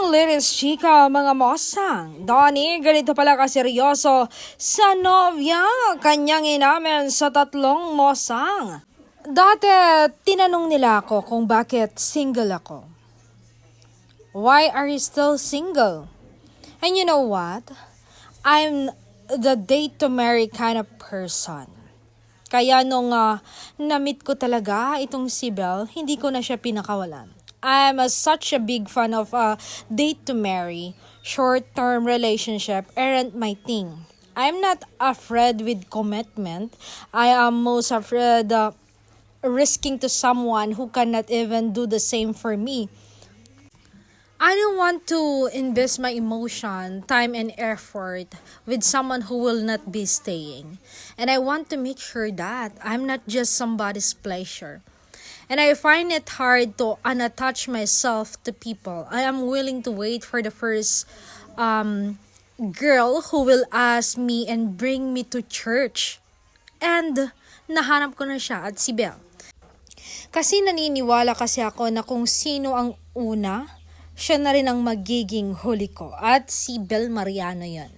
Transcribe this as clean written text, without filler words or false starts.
Linis chika mga mosang. Donnie, ganito pala kaseryoso sa nobya kanyang inamin sa tatlong mosang. Dati, tinanong nila ako kung bakit single ako. Why are you still single? And you know what? I'm the date to marry kind of person. Kaya nung na-meet ko talaga itong si Belle, hindi ko na siya pinakawalan. I'm such a big fan of date to marry. Short-term relationship aren't my thing. I'm not afraid with commitment. I am most afraid risking to someone who cannot even do the same for me. I don't want to invest my emotion, time, and effort with someone who will not be staying. And I want to make sure that I'm not just somebody's pleasure. And I find it hard to unattach myself to people. I am willing to wait for the first girl who will ask me and bring me to church. And nahanap ko na siya at si Belle. Kasi naniniwala kasi ako na kung sino ang una, siya na rin ang magiging huli ko. At si Belle Mariano yon.